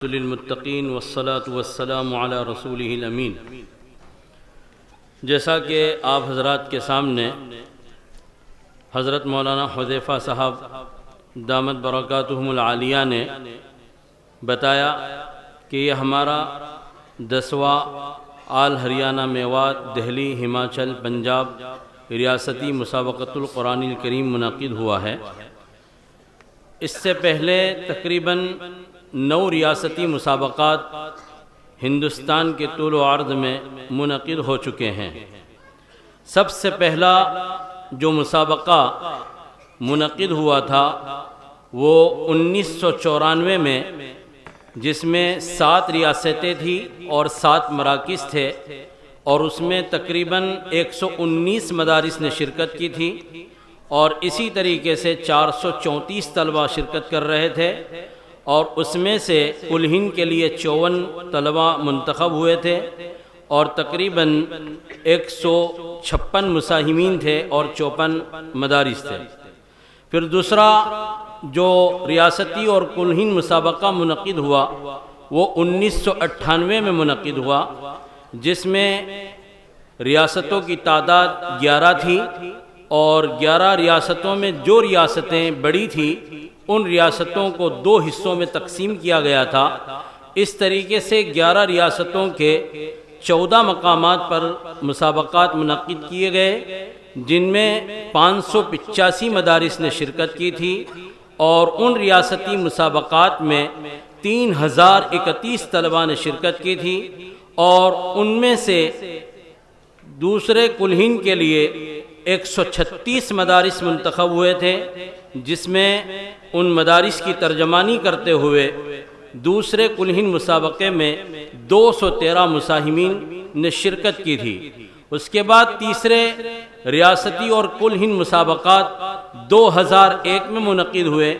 للمتقین والصلاة والسلام علی رسولہ الامین۔ جیسا کہ آپ حضرات کے سامنے حضرت مولانا حذیفہ صاحب دامت برکاتہم العالیہ نے بتایا کہ یہ ہمارا 10واں آل ہریانہ میوات دہلی ہماچل پنجاب ریاستی مسابقۃ القرآن الکریم منعقد ہوا ہے۔ اس سے پہلے تقریباً 9 ریاستی مسابقات ہندوستان کے طول و عرض میں منعقد ہو چکے ہیں۔ سب سے پہلا جو مسابقہ منعقد ہوا تھا وہ 1994 میں، جس میں 7 ریاستیں تھیں اور 7 مراکز تھے، اور اس میں تقریباً 119 مدارس نے شرکت کی تھی، اور اسی طریقے سے 434 طلبہ شرکت کر رہے تھے، اور اس میں سے کل ہند کے لیے 54 طلبہ منتخب ہوئے تھے، اور تقریباً 156 مساہمین تھے اور 54 مدارس تھے۔ پھر دوسرا جو ریاستی اور کل ہند مسابقہ منعقد ہوا وہ 1998 میں منعقد ہوا، جس میں ریاستوں کی تعداد 11 تھی، اور 11 ریاستوں میں جو ریاستیں بڑی تھیں ان ریاستوں کو 2 حصوں میں تقسیم کیا گیا تھا۔ اس طریقے سے 11 ریاستوں کے 14 مقامات پر مسابقات منعقد کیے گئے، جن میں 585 مدارس نے شرکت کی تھی، اور ان ریاستی مسابقات میں 3031 طلباء نے شرکت کی تھی، اور ان میں سے دوسرے کل ہند کے لیے 136 مدارس منتخب ہوئے تھے، جس میں ان مدارس کی ترجمانی کرتے ہوئے دوسرے کل ہند مسابقے میں 213 مساہمین نے شرکت کی تھی۔ اس کے بعد تیسرے ریاستی اور کل ہند مسابقات 2001 میں منعقد ہوئے،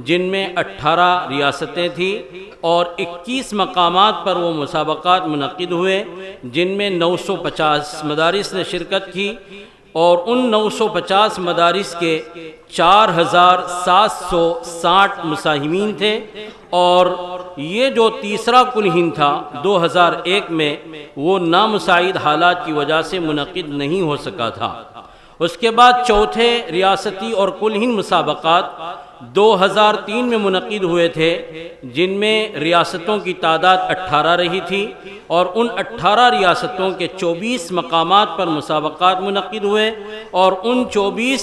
جن میں 18 ریاستیں تھیں اور 21 مقامات پر وہ مسابقات منعقد ہوئے، جن میں 950 مدارس نے شرکت کی، اور ان 950 مدارس کے 4760 مساہمین تھے، اور یہ جو تیسرا کل ہند تھا 2001 میں وہ نامساعد حالات کی وجہ سے منعقد نہیں ہو سکا تھا۔ اس کے بعد چوتھے ریاستی اور کل ہند مسابقات 2003 میں منعقد ہوئے تھے، جن میں ریاستوں کی تعداد 18 رہی تھی، اور ان 18 ریاستوں کے 24 مقامات پر مسابقات منعقد ہوئے، اور ان 24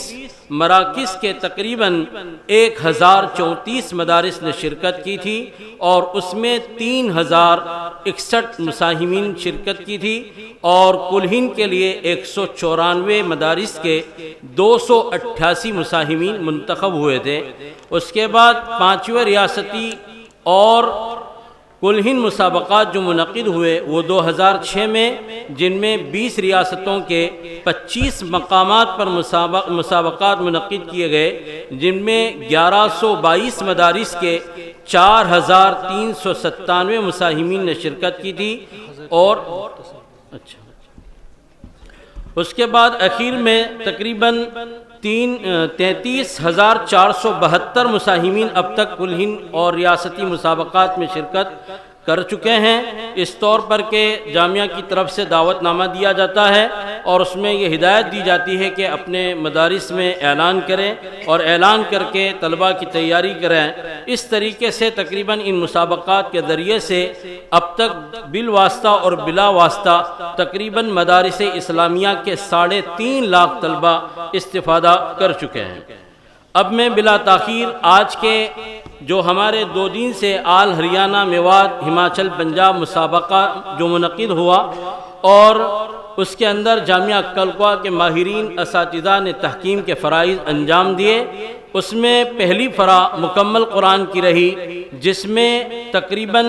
مراکز کے تقریباً 1034 مدارس نے شرکت کی تھی، اور اس میں 3061 مساہمین شرکت کی تھی، اور کل ہند کے لیے 194 مدارس کے 288 مساہمین منتخب ہوئے تھے۔ اس کے بعد 5ویں ریاستی اور کل ہند مسابقات جو منعقد ہوئے وہ 2006 میں، جن میں 20 ریاستوں کے 25 مقامات پر مسابقات منعقد کیے گئے، جن میں 1122 مدارس کے 4397 مساہمین نے شرکت کی تھی، اور اس کے بعد اخیر میں تقریباً 33,472 مساہمین اب تک کل ہند اور ریاستی مسابقات میں شرکت کر چکے ہیں۔ اس طور پر کہ جامعہ کی طرف سے دعوت نامہ دیا جاتا ہے، اور اس میں یہ ہدایت دی جاتی ہے کہ اپنے مدارس میں اعلان کریں اور اعلان کر کے طلباء کی تیاری کریں۔ اس طریقے سے تقریباً ان مسابقات کے ذریعے سے اب تک بالواسطہ اور بلا واسطہ تقریباً مدارس اسلامیہ کے 3.5 لاکھ طلباء استفادہ کر چکے ہیں۔ اب میں بلا تاخیر آج کے جو ہمارے 2 دن سے آل ہریانہ میوات ہماچل پنجاب مسابقہ جو منعقد ہوا، اور اس کے اندر جامعہ کلکوا کے ماہرین اساتذہ نے تحکیم کے فرائض انجام دیے۔ اس میں پہلی فرا مکمل قرآن کی رہی، جس میں تقریباً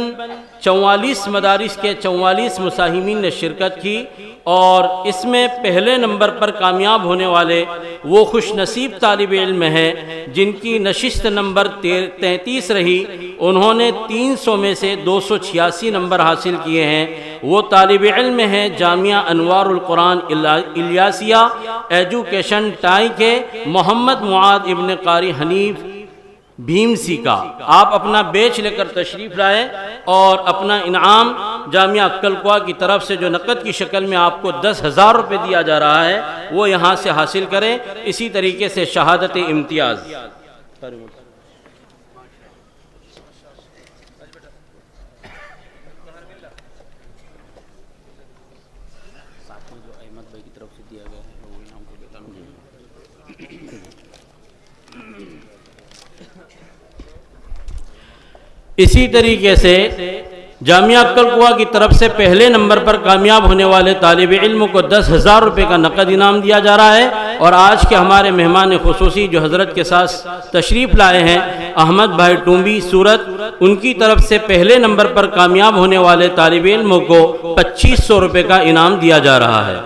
44 مدارس کے 44 مساہمین نے شرکت کی، اور اس میں پہلے نمبر پر کامیاب ہونے والے وہ خوش نصیب طالب علم ہیں جن کی نشست نمبر 33 رہی۔ انہوں نے 300 میں سے 286 نمبر حاصل کیے ہیں۔ وہ طالب علم ہیں جامعہ انوار القرآن الیاسیہ ایجوکیشن ٹائی کے محمد معاذ ابن قاری حنیف بھیم سی کا۔ آپ اپنا بیچ لے کر تشریف لائیں اور اپنا انعام جامعہ عقل قوا کی طرف سے جو نقد کی شکل میں آپ کو 10,000 روپے دیا جا رہا ہے وہ یہاں سے حاصل کریں. اسی طریقے سے شہادت امتیاز. اسی طریقے سے جامعہ عقل قوا کی طرف سے پہلے نمبر پر کامیاب ہونے والے طالب علم کو 10,000 روپے کا نقد انعام دیا جا رہا ہے. اور آج کے ہمارے مہمان خصوصی جو حضرت کے ساتھ تشریف لائے ہیں احمد بھائی ٹومبی سورت، ان کی طرف سے پہلے نمبر پر کامیاب ہونے والے طالب علم کو 2,500 روپے کا انعام دیا جا رہا ہے.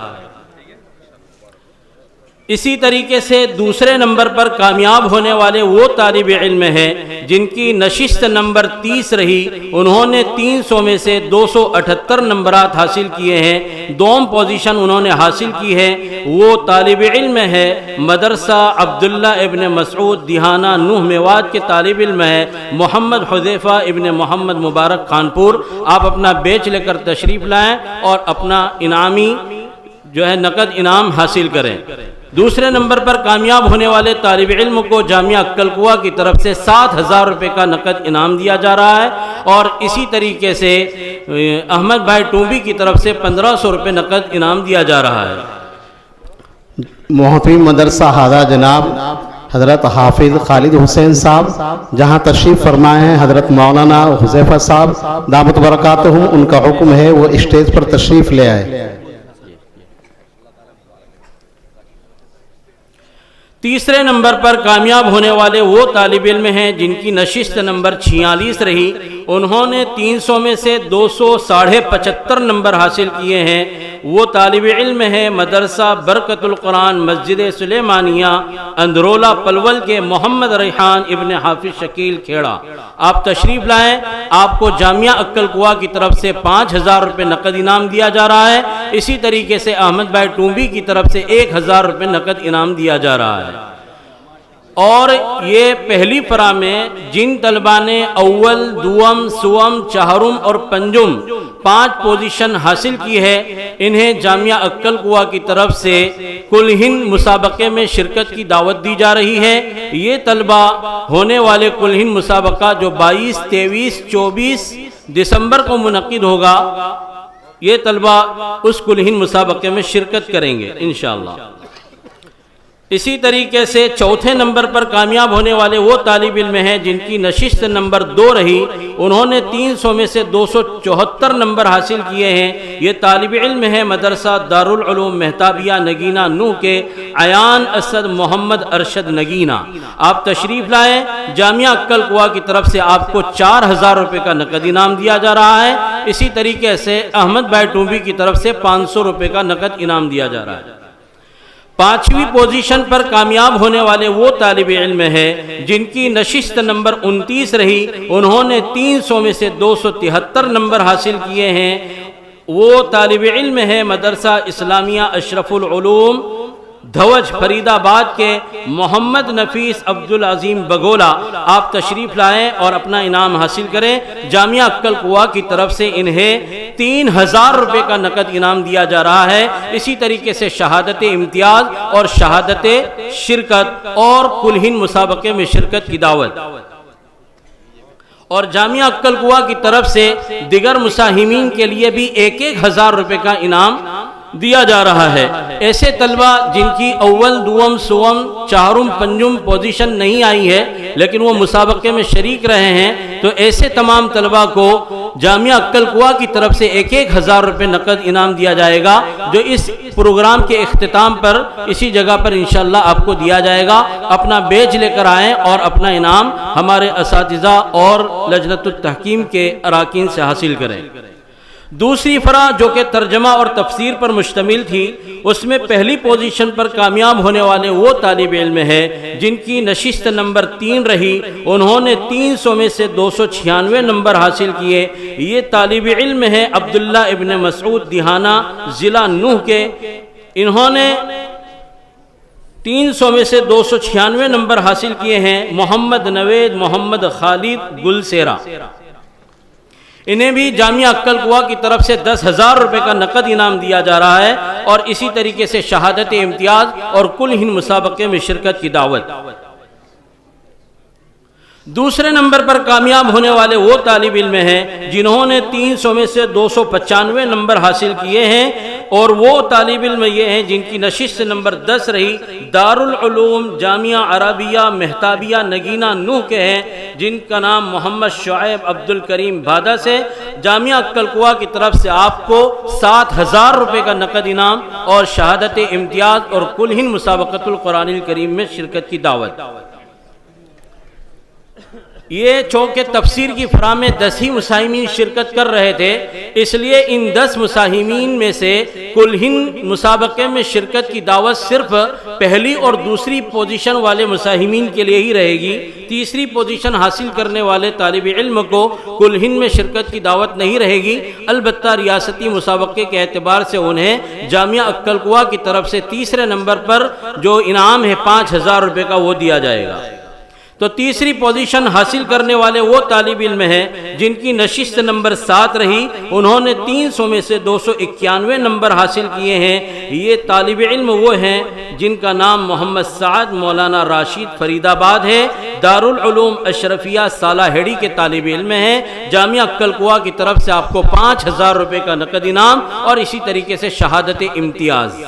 اسی طریقے سے دوسرے نمبر پر کامیاب ہونے والے وہ طالب علم ہیں جن کی نشست نمبر 30 رہی، انہوں نے 300 میں سے 278 نمبرات حاصل کیے ہیں. دوم پوزیشن انہوں نے حاصل کی ہے. وہ طالب علم ہے مدرسہ عبداللہ ابن مسعود دیہانہ نوح میوات کے طالب علم ہے محمد حذیفہ ابن محمد مبارک خانپور. آپ اپنا بیچ لے کر تشریف لائیں اور اپنا انعامی جو ہے نقد انعام حاصل کریں. دوسرے نمبر پر کامیاب ہونے والے طالب علم کو جامعہ عقل قوا کی طرف سے 7,000 روپے کا نقد انعام دیا جا رہا ہے. اور اسی طریقے سے احمد بھائی ٹومبی کی طرف سے 1,500 روپے نقد انعام دیا جا رہا ہے. محترم مدرسہ ہادہ جناب حضرت حافظ خالد حسین صاحب جہاں تشریف فرمائے ہیں حضرت مولانا حذیفہ صاحب دامت برکاتہم، ان کا حکم ہے وہ اسٹیج پر تشریف لے آئے. تیسرے نمبر پر کامیاب ہونے والے وہ طالب علم ہیں جن کی نشست نمبر 46 رہی، انہوں نے 300 میں سے 275 نمبر حاصل کیے ہیں. وہ طالب علم ہے مدرسہ برکت القرآن مسجد سلیمانیہ اندرولہ پلول کے محمد ریحان ابن حافظ شکیل کھیڑا. آپ تشریف لائیں. آپ کو جامعہ عقل قوا کی طرف سے 5,000 روپے نقد انعام دیا جا رہا ہے. اسی طریقے سے احمد بھائی ٹومبی کی طرف سے 1,000 روپے نقد انعام دیا جا رہا ہے. اور یہ پہلی فرا میں جن طلبہ نے اول، دوم، سوم، چہارم اور پنجم 5 پوزیشن حاصل کی ہے، انہیں جامعہ عقل قوا کی طرف سے کل ہند مسابقے میں شرکت کی دعوت دی جا رہی ہے. یہ طلبہ ہونے والے کل ہند مسابقہ جو 22، 23، 24 دسمبر کو منعقد ہوگا، یہ طلبہ اس کل ہند مسابقے میں شرکت کریں گے انشاءاللہ. اسی طریقے سے چوتھے نمبر پر کامیاب ہونے والے وہ طالب علم ہیں جن کی نشست نمبر 2 رہی، انہوں نے 300 میں سے 274 نمبر حاصل کیے ہیں. یہ طالب علم ہے مدرسہ دارالعلوم مہتابیہ نگینہ نوح کے عیان اسد محمد ارشد نگینہ. آپ تشریف لائیں. جامعہ عقل قوا کی طرف سے آپ کو 4,000 روپے کا نقد انعام دیا جا رہا ہے. اسی طریقے سے احمد بھائی ٹومبی کی طرف سے 500 روپے کا نقد انعام دیا جا رہا ہے. 5ویں پوزیشن پر کامیاب ہونے والے وہ طالب علم ہیں جن کی نشست نمبر 29 رہی، انہوں نے 300 میں سے 273 نمبر حاصل کیے ہیں. وہ طالب علم ہے مدرسہ اسلامیہ اشرف العلوم دھوج فرید آباد کے محمد نفیس عبدالعظیم بگولا. آپ تشریف لائیں اور اپنا انعام حاصل کریں. جامعہ عقل قوا کی طرف سے انہیں 3,000 روپے کا نقد انعام دیا جا رہا ہے. اسی طریقے سے شہادت امتیاز اور شہادت شرکت اور کل ہند مسابقے میں شرکت کی دعوت. اور جامعہ عقل قوا کی طرف سے دیگر مساہمین کے لیے بھی 1,000 روپے کا انعام دیا جا رہا ہے. ایسے طلبہ جن کی اول، دوم، سوم، چہارم، پنجم پوزیشن نہیں آئی ہے لیکن وہ مسابقے میں شریک رہے ہیں، تو ایسے تمام طلبہ کو جامعہ عقل قوا کی طرف سے 1,000 روپے نقد انعام دیا جائے گا، جو اس پروگرام کے اختتام پر اسی جگہ پر انشاءاللہ آپ کو دیا جائے گا. اپنا بیج لے کر آئیں اور اپنا انعام ہمارے اساتذہ اور لجنۃ التحکیم کے اراکین سے حاصل کریں. دوسری فرا جو کہ ترجمہ اور تفسیر پر مشتمل تھی، اس میں پہلی پوزیشن پر کامیاب ہونے والے وہ طالب علم ہیں جن کی نشست نمبر 3 رہی، انہوں نے 300 میں سے 296 نمبر حاصل کیے. یہ طالب علم ہے عبداللہ ابن مسعود دیہانہ ضلع نوح کے. انہوں نے 300 میں سے 296 نمبر حاصل کیے ہیں. محمد نوید محمد خالد گلسیرا. انہیں بھی جامعہ عقل قوا کی طرف سے 10,000 روپے کا نقد انعام دیا جا رہا ہے، اور اسی طریقے سے شہادت امتیاز اور کل ہند مسابقے میں شرکت کی دعوت۔ دوسرے نمبر پر کامیاب ہونے والے وہ طالب علم ہیں جنہوں نے 300 میں سے 295 نمبر حاصل کیے ہیں، اور وہ طالب علم یہ ہیں جن کی نشست نمبر 10 رہی دارالعلوم جامعہ عربیہ مہتابیہ نگینہ نوح کے ہیں، جن کا نام محمد شعیب عبدالکریم بھادہ سے۔ جامعہ عقل قوا کی طرف سے آپ کو 7,000 روپے کا نقد انعام اور شہادت امتیاز اور کل ہند مسابقۃ القرآن الکریم میں شرکت کی دعوت۔ یہ چونکہ تفسیر کی فراہ میں 10 ہی مساہمین شرکت کر رہے تھے، اس لیے ان 10 مساہمین میں سے کل ہند مسابقے میں شرکت کی دعوت صرف پہلی اور دوسری پوزیشن والے مساہمین کے لیے ہی رہے گی۔ تیسری پوزیشن حاصل کرنے والے طالب علم کو کل ہند میں شرکت کی دعوت نہیں رہے گی، البتہ ریاستی مسابقے کے اعتبار سے انہیں جامعہ عقل قوا کی طرف سے تیسرے نمبر پر جو انعام ہے 5,000 روپے کا وہ دیا جائے گا۔ تو تیسری پوزیشن حاصل کرنے والے وہ طالب علم ہیں جن کی نشست نمبر 7 رہی، انہوں نے 300 میں سے 291 نمبر حاصل کیے ہیں۔ یہ طالب علم وہ ہیں جن کا نام محمد سعد مولانا راشد فرید آباد ہے، دارالعلوم اشرفیہ صالحیڑی کے طالب علم ہیں۔ جامعہ عقل قوا کی طرف سے آپ کو 5,000 روپے کا نقد انعام اور اسی طریقے سے شہادت امتیاز۔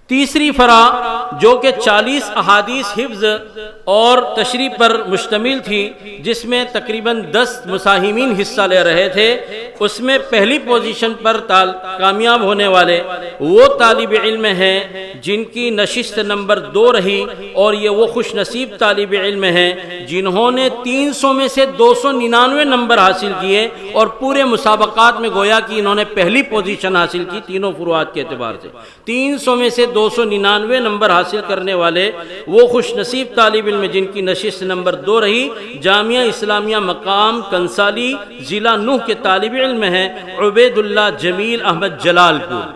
تیسری فرع جو کہ 40 احادیث حفظ اور تشریح پر مشتمل تھی، جس میں تقریباً 10 مساہمین حصہ لے رہے تھے، اس میں پہلی پوزیشن پر کامیاب ہونے والے وہ طالب علم ہیں جن کی نشست نمبر 2 رہی، اور یہ وہ خوش نصیب طالب علم ہیں جنہوں نے 300 میں سے 299 نمبر حاصل کیے، اور پورے مسابقات میں گویا کہ انہوں نے پہلی پوزیشن حاصل کی تینوں فروعات کے اعتبار سے۔ 300 میں سے 299 نمبر حاصل کرنے والے وہ خوش نصیب طالب علم جن کی نشست نمبر 2 رہی، جامعہ اسلامیہ مقام کنسالی ضلع نوح کے طالب علم ہیں عبید اللہ جمیل احمد جلال پور۔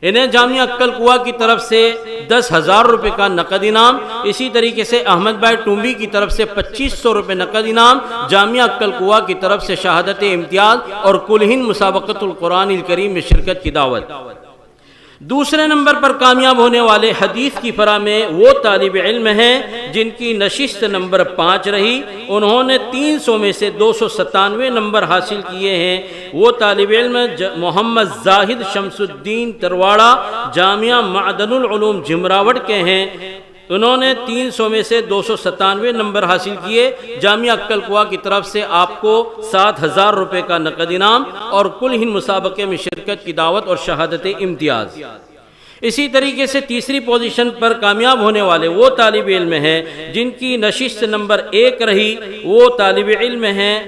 انہیں جامعہ عقل قوا کی طرف سے 10,000 روپے کا نقد انعام، اسی طریقے سے احمد بھائی ٹومبی کی طرف سے 2,500 روپے نقد انعام، جامعہ عقل قوا کی طرف سے شہادت امتیاز اور کل ہند مسابقۃ القرآن الکریم میں شرکت کی دعوت۔ دوسرے نمبر پر کامیاب ہونے والے حدیث کی فرع میں وہ طالب علم ہیں جن کی نشست نمبر 5 رہی، انہوں نے 300 میں سے 297 نمبر حاصل کیے ہیں۔ وہ طالب علم محمد زاہد شمس الدین ترواڑہ جامعہ معدن العلوم جمراوٹ کے ہیں، انہوں نے 300 میں سے 297 نمبر حاصل کیے۔ جامعہ عقل قوا کی طرف سے آپ کو 7,000 روپے کا نقد انعام اور کل ہند مسابقے میں شرکت کی دعوت اور شہادت امتیاز۔ اسی طریقے سے تیسری پوزیشن پر کامیاب ہونے والے وہ طالب علم ہیں جن کی نشست نمبر 1 رہی، وہ طالب علم ہیں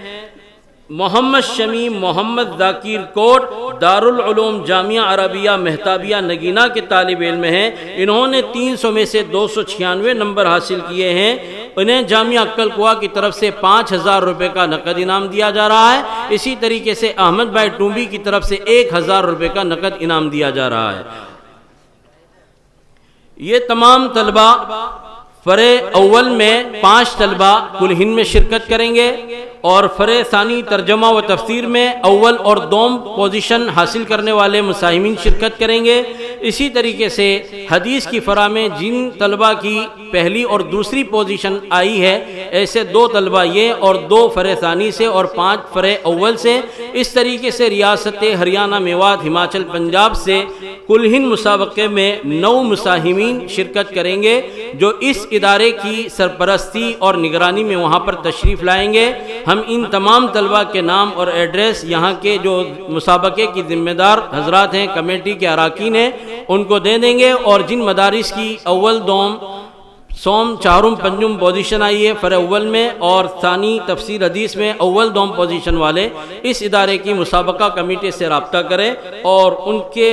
محمد شمیم محمد ذاکر کوٹ دارالعلوم جامعہ عربیہ مہتابیہ نگینہ کے طالب علم ہیں، انہوں نے 300 میں سے 296 نمبر حاصل کیے ہیں۔ انہیں جامعہ عقل قوا کی طرف سے 5,000 روپے کا نقد انعام دیا جا رہا ہے، اسی طریقے سے احمد بھائی ٹومبی کی طرف سے 1,000 روپے کا نقد انعام دیا جا رہا ہے۔ یہ تمام طلبہ فرع اول میں 5 طلبہ کل ہند میں شرکت کریں گے، اور فرع ثانی ترجمہ و تفسیر میں اول اور دوم پوزیشن حاصل کرنے والے مساہمین شرکت کریں گے۔ اسی طریقے سے حدیث کی فرع میں جن طلبہ کی پہلی اور دوسری پوزیشن آئی ہے، ایسے 2 طلبہ یہ اور 2 فرع ثانی سے اور 5 فرع اول سے۔ اس طریقے سے ریاست ہریانہ میوات ہماچل پنجاب سے کل ہند مسابقے میں 9 مساہمین شرکت کریں گے، جو اس ادارے کی سرپرستی اور نگرانی میں وہاں پر تشریف لائیں گے۔ ہم ان تمام طلبہ کے نام اور ایڈریس یہاں کے جو مسابقے کی ذمہ دار حضرات ہیں، کمیٹی کے اراکین ہیں، ان کو دے دیں گے، اور جن مدارس کی اول دوم سوم چہارم پنجم پوزیشن آئی ہے فرع اول میں اور ثانی تفسیر حدیث میں اول دوم پوزیشن والے، اس ادارے کی مسابقہ کمیٹی سے رابطہ کریں اور ان کے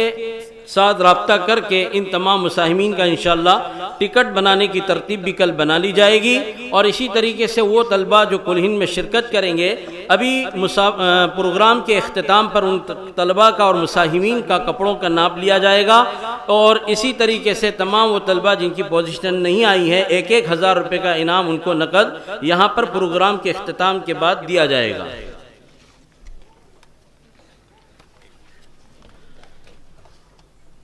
ساتھ رابطہ کر کے ان تمام مساہمین کا انشاءاللہ ٹکٹ بنانے کی ترتیب بھی کل بنا لی جائے گی، اور اسی طریقے سے وہ طلبہ جو کل ہند میں شرکت کریں گے، ابھی پروگرام کے اختتام پر ان طلبہ کا اور مساہمین کا کپڑوں کا ناپ لیا جائے گا، اور اسی طریقے سے تمام وہ طلبہ جن کی پوزیشن نہیں آئی ہے 1,000 روپے کا انعام ان کو نقد یہاں پر پروگرام کے اختتام کے بعد دیا جائے گا۔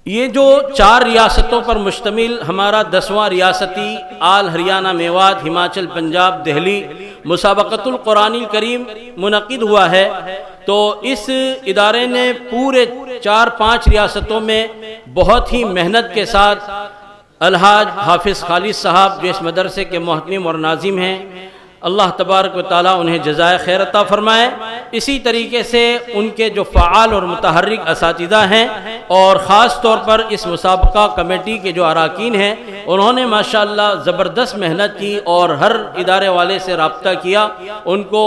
یہ جو 4 ریاستوں پر مشتمل ہمارا 10واں ریاستی آل ہریانہ میوات ہماچل پنجاب دہلی مسابقۃ القرآن الکریم منعقد ہوا ہے، تو اس ادارے نے پورے 4-5 ریاستوں میں بہت ہی محنت کے ساتھ الحاج حافظ خالد صاحب جو اس مدرسے کے محتمم اور ناظم ہیں، اللہ تبارک و تعالیٰ انہیں جزائے خیر عطا فرمائے، اسی طریقے سے ان کے جو فعال اور متحرک اساتذہ ہیں، اور خاص طور پر اس مسابقہ کمیٹی کے جو اراکین ہیں، انہوں نے ماشاءاللہ زبردست محنت کی اور ہر ادارے والے سے رابطہ کیا، ان کو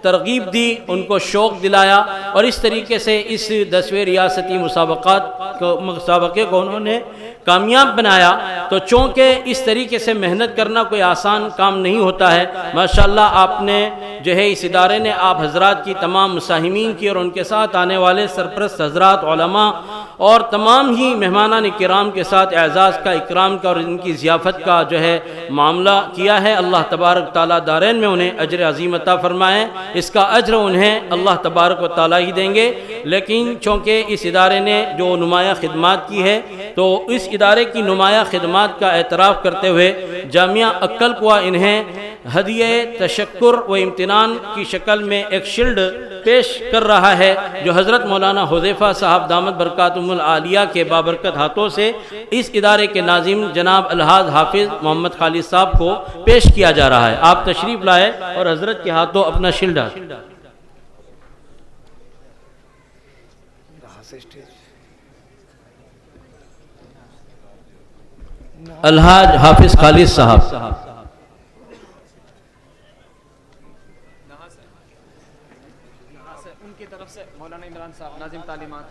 ترغیب دی، ان کو شوق دلایا، اور اس طریقے سے اس 10ویں ریاستی مسابقے کو انہوں نے کامیاب بنایا۔ تو چونکہ اس طریقے سے محنت کرنا کوئی آسان کام نہیں ہوتا ہے، ماشاءاللہ آپ نے جو ہے اس ادارے نے آپ حضرات کی تمام مساہمین کی اور ان کے ساتھ آنے والے سرپرست حضرات علماء اور تمام ہی مہمانان کرام کے ساتھ اعزاز کا اکرام کا اور ان کی ضیافت کا جو ہے معاملہ کیا ہے۔ اللہ تبارک تعالیٰ دارین میں انہیں اجر عظیم عطا فرمائے، اس کا اجر انہیں اللہ تبارک و تعالیٰ ہی دیں گے، لیکن چونکہ اس ادارے نے جو نمایاں خدمات کی ہے تو اس ادارے کی نمایاں خدمات کا اعتراف کرتے ہوئے جامعہ عقل قوا انہیں ہدیہ تشکر و امتنان کی شکل میں ایک شیلڈ پیش کر رہا ہے، جو حضرت مولانا حذیفہ صاحب دامت برکاتہم العالیہ کے بابرکت ہاتھوں سے اس ادارے کے ناظم جناب الحاج حافظ محمد خالد صاحب کو پیش کیا جا رہا ہے۔ آپ تشریف لائے اور حضرت کے ہاتھوں اپنا شیلڈ الحاج حافظ خالد صاحب۔ ان کی طرف سے مولانا عمران صاحب ناظم تعلیمات۔